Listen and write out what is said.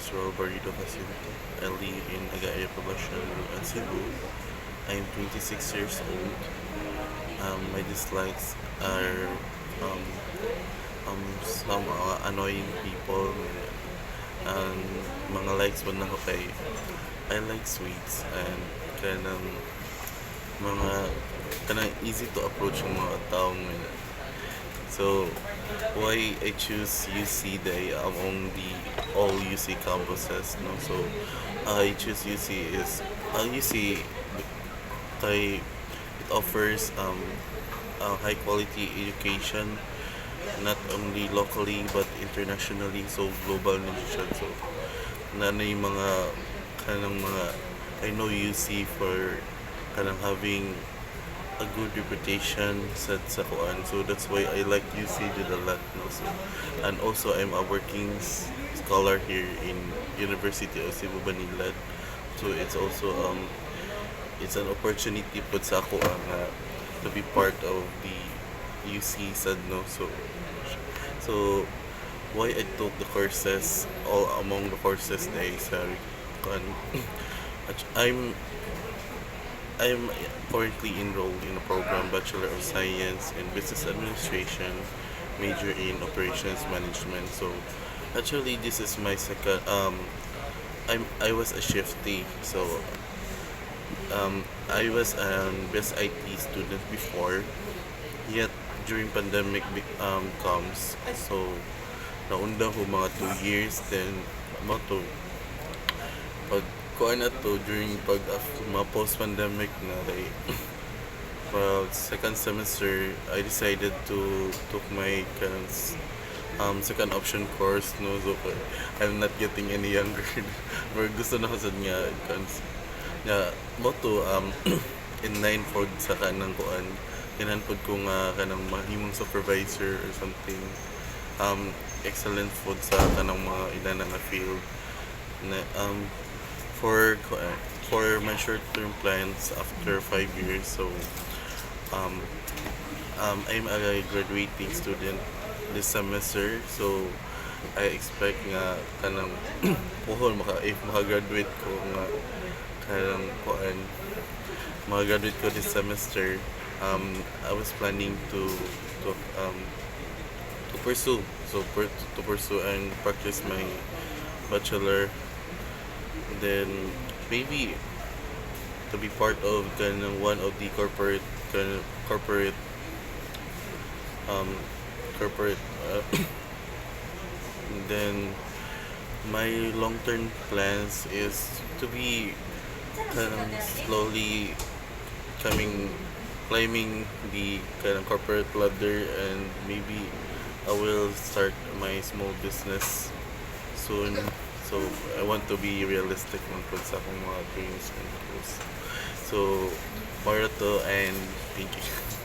is Raul Barrido Jacinto. I live in Agaya Poblacion, Cebu. I'm 26 years old. My dislikes are um, some annoying people and mga likes man ako kay I like sweets and kanang mga kanang easy to approach yung mga taong so why I choose UC Day among the all UC campuses, no? So I choose UC is UC kay it offers a high quality education not only locally but internationally, so global na siya. So na yung mga kanang mga I know UC for kanang having a good reputation sa kuan. So that's why I like UC did a lot, no? So, and also I'm a working scholar here in University of Cebu Banilad. So it's also it's an opportunity pud sa ako to be part of the UC sad, no? So why I took the courses, all among the courses na sa kuan I'm currently enrolled in a program Bachelor of Science in Business Administration, major in Operations Management. So actually this is my second I was a shifty. So I was an best IT student before. Yet during pandemic comes, so naunda ko mga 2 years, then mo to pag kuan na to during mga post-pandemic na well, second semester I decided to took my second option course, no? So I'm not getting any younger pero gusto na ko sad nga mo to in 9 pod sa kanang kuan kinanpod ko nga kanang mahimong supervisor or something excellent food sa kanang mga ilan na field na for my short-term plans after 5 years. So I'm a graduating student this semester, so I expect nga kanang puhon if maka-graduate ko nga kanang kuan maka-graduate ko this semester. I was planning to pursue to pursue and practice my bachelor, then maybe to be part of one of the corporate corporate then my long-term plans is to be slowly climbing the corporate ladder, and maybe I will start my small business soon. So I want to be realistic man po sa akong mga dreams and goals. So para to, and thank you.